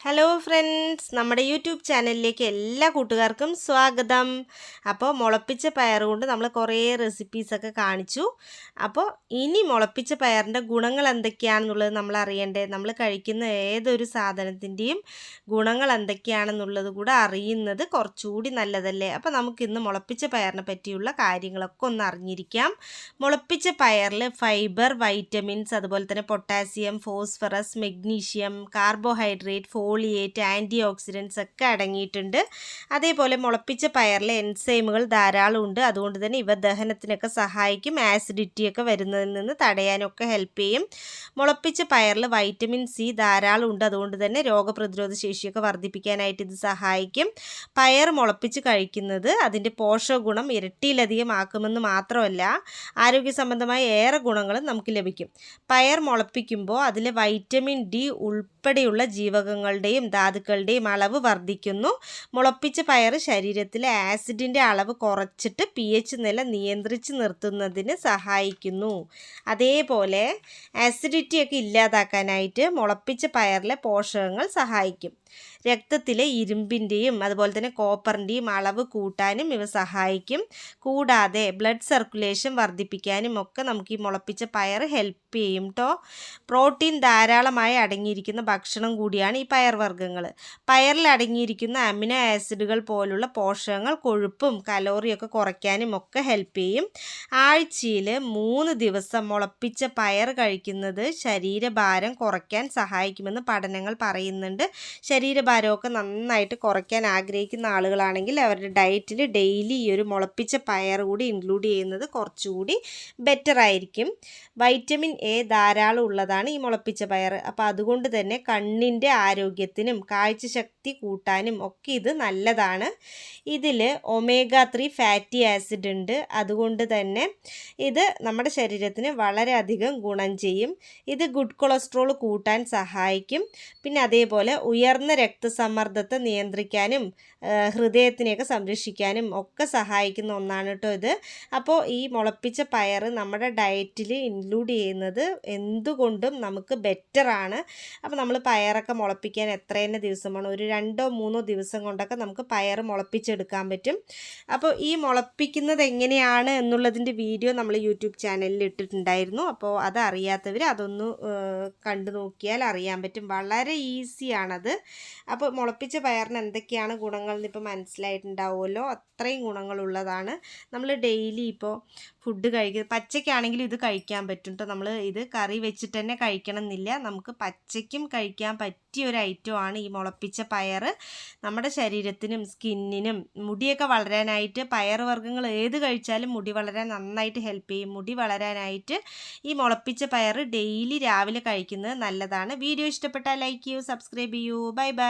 Hello friends, നമ്മുടെ YouTube ചാനലിലേക്ക് എല്ലാ കൂട്ടുകാർക്കും സ്വാഗതം. അപ്പോൾ മുളപ്പിച്ച പയർ കൊണ്ട് നമ്മൾ കുറേ റെസിപ്പീസൊക്കെ കാണിച്ചു. അപ്പോൾ ഇനി മുളപ്പിച്ച പയറിൻ്റെ ഗുണങ്ങൾ എന്തൊക്കെയാണെന്നുള്ളത് നമ്മൾ അറിയണ്ടേ. നമ്മൾ കഴിക്കുന്ന ഏതൊരു സാധനത്തിൻ്റെയും ഗുണങ്ങൾ എന്തൊക്കെയാണെന്നുള്ളത് കൂടെ അറിയുന്നത് കുറച്ചുകൂടി നല്ലതല്ലേ. അപ്പോൾ നമുക്കിന്ന് മുളപ്പിച്ച പയറിനെ പറ്റിയുള്ള കാര്യങ്ങളൊക്കെ ഒന്ന് അറിഞ്ഞിരിക്കാം. മുളപ്പിച്ച പയറിൽ ഫൈബർ, വൈറ്റമിൻസ്, അതുപോലെ തന്നെ potassium, phosphorus, magnesium, carbohydrate, folate, antioxidants ഒക്കെ അടങ്ങിയിട്ടുണ്ട്. അതേപോലെ മുളപ്പിച്ച പയറിൽ എൻസൈമുകൾ ധാരാളം ഉണ്ട്. അതുകൊണ്ട് തന്നെ ഇവ ദഹനത്തിനൊക്കെ സഹായിക്കും. ആസിഡിറ്റിയൊക്കെ വരുന്നതിൽ നിന്ന് തടയാനൊക്കെ ഹെൽപ്പ് ചെയ്യും. മുളപ്പിച്ച പയറിൽ വൈറ്റമിൻ സി ധാരാളം ഉണ്ട്. അതുകൊണ്ട് തന്നെ രോഗപ്രതിരോധ ശേഷിയൊക്കെ വർദ്ധിപ്പിക്കാനായിട്ട് ഇത് സഹായിക്കും. പയർ മുളപ്പിച്ച് കഴിക്കുന്നത് അതിൻ്റെ പോഷക ഗുണം ഇരട്ടിയിലധികം ആക്കുമെന്ന് മാത്രമല്ല, ആരോഗ്യ സംബന്ധമായ ഏറെ ഗുണങ്ങളും നമുക്ക് ലഭിക്കും. പയർ മുളപ്പിക്കുമ്പോൾ അതിൽ വൈറ്റമിൻ ഡി ഉൾപ്പെടെയുള്ള ജീവകങ്ങളുടെയും ധാതുക്കളുടെയും അളവ് വർദ്ധിക്കുന്നു. മുളപ്പിച്ച പയർ ശരീരത്തിലെ ആസിഡിൻ്റെ അളവ് കുറച്ചിട്ട് pH നില നിയന്ത്രിച്ച് നിർത്തുന്നതിന് സഹായിക്കുന്നു. അതേപോലെ ആസിഡിറ്റിയൊക്കെ ഇല്ലാതാക്കാനായിട്ട് മുളപ്പിച്ച പയറിലെ പോഷകങ്ങൾ സഹായിക്കും. രക്തത്തിലെ ഇരുമ്പിൻ്റെയും അതുപോലെ തന്നെ കോപ്പറിൻ്റെയും അളവ് കൂട്ടാനും ഇവ സഹായിക്കും. കൂടാതെ ബ്ലഡ് സർക്കുലേഷൻ വർദ്ധിപ്പിക്കാനും ഒക്കെ നമുക്ക് ഈ മുളപ്പിച്ച പയർ ഹെൽപ്പ് ചെയ്യും കേട്ടോ. പ്രോട്ടീൻ ധാരാളമായി അടങ്ങിയിരിക്കുന്ന ഭക്ഷണം കൂടിയാണ് ഈ പയർ വർഗ്ഗങ്ങൾ. പയറിൽ അടങ്ങിയിരിക്കുന്ന അമിനോ ആസിഡുകൾ പോലുള്ള പോഷകങ്ങൾ കൊഴുപ്പും കലോറിയൊക്കെ കുറയ്ക്കാനും ഒക്കെ ഹെൽപ്പ് ചെയ്യും. ആഴ്ചയിൽ 3 ദിവസം മുളപ്പിച്ച പയർ കഴിക്കുന്നത് ശരീരഭാരം കുറയ്ക്കാൻ സഹായിക്കുമെന്ന് പഠനങ്ങൾ പറയുന്നുണ്ട്. ശരീരഭാരമൊക്കെ നന്നായിട്ട് കുറയ്ക്കാൻ ആഗ്രഹിക്കുന്ന ആളുകളാണെങ്കിൽ അവരുടെ ഡയറ്റിൽ ഡെയിലി ഈ ഒരു മുളപ്പിച്ച പയർ കൂടി ഇൻക്ലൂഡ് ചെയ്യുന്നത് കുറച്ചുകൂടി ബെറ്റർ ആയിരിക്കും. വൈറ്റമിൻ എ ധാരാളം ഉള്ളതാണ് ഈ മുളപ്പിച്ച പയർ. അപ്പോൾ അതുകൊണ്ട് തന്നെ കണ്ണിൻ്റെ ആരോഗ്യത്തിനും കാഴ്ചശക്തി കൂട്ടാനും ഒക്കെ ഇത് നല്ലതാണ്. ഇതിൽ ഒമേഗ 3 ഫാറ്റി ആസിഡ് ഉണ്ട്. അതുകൊണ്ട് തന്നെ ഇത് നമ്മുടെ ശരീരത്തിന് വളരെയധികം ഗുണം ചെയ്യും. ഇത് ഗുഡ് കൊളസ്ട്രോൾ കൂട്ടാൻ സഹായിക്കും. പിന്നെ അതേപോലെ ഉയർന്ന രക്തസമ്മർദ്ദത്തെ നിയന്ത്രിക്കാനും ഹൃദയത്തിനെയൊക്കെ സംരക്ഷിക്കാനും ഒക്കെ സഹായിക്കുന്ന ഒന്നാണ് കേട്ടോ ഇത്. അപ്പോൾ ഈ മുളപ്പിച്ച പയർ നമ്മുടെ ഡയറ്റിൽ ഇൻക്ലൂഡ് ചെയ്യുന്നത് എന്തുകൊണ്ടും നമുക്ക് ബെറ്ററാണ്. അപ്പോൾ നമ്മൾ പയറൊക്കെ മുളപ്പിക്കാൻ എത്ര തന്നെ ദിവസം വേണം, ഒരു 2-3 ദിവസം കൊണ്ടൊക്കെ നമുക്ക് പയർ മുളപ്പിച്ചെടുക്കാൻ പറ്റും. അപ്പോൾ ഈ മുളപ്പിക്കുന്നത് എങ്ങനെയാണ് എന്നുള്ളതിൻ്റെ വീഡിയോ നമ്മൾ യൂട്യൂബ് ചാനലിൽ ഇട്ടിട്ടുണ്ടായിരുന്നു. അപ്പോൾ അത് അറിയാത്തവർ അതൊന്ന് കണ്ടു നോക്കിയാൽ അറിയാൻ പറ്റും. വളരെ ഈസിയാണത്. അപ്പോൾ മുളപ്പിച്ച പയറിന് എന്തൊക്കെയാണ് ഗുണങ്ങൾ എന്നിപ്പോൾ മനസ്സിലായിട്ടുണ്ടാവുമല്ലോ. അത്രയും ഗുണങ്ങളുള്ളതാണ്. നമ്മൾ ഡെയിലി ഇപ്പോൾ ഫുഡ് കഴിക്കുക, പച്ചയ്ക്കാണെങ്കിലും ഇത് കഴിക്കാൻ പറ്റും കേട്ടോ. നമ്മൾ ഇത് കറി വെച്ചിട്ട് തന്നെ കഴിക്കണം എന്നില്ല. നമുക്ക് പച്ചയ്ക്കും കഴിക്കാൻ പറ്റിയ ഒരു ഐറ്റമാണ് ഈ മുളപ്പിച്ച പയർ. നമ്മുടെ ശരീരത്തിനും സ്കിന്നിനും മുടിയൊക്കെ വളരാനായിട്ട് പയർ വർഗ്ഗങ്ങൾ ഏത് കഴിച്ചാലും മുടി വളരാൻ നന്നായിട്ട് ഹെൽപ്പ് ചെയ്യും. മുടി വളരാനായിട്ട് ഈ മുളപ്പിച്ച പയർ ഡെയിലി രാവിലെ കഴിക്കുന്നത് നല്ലതാണ്. വീഡിയോ ഇഷ്ടപ്പെട്ടാൽ ലൈക്ക് ചെയ്യൂ, സബ്സ്ക്രൈബ് ചെയ്യൂ. Bye bye.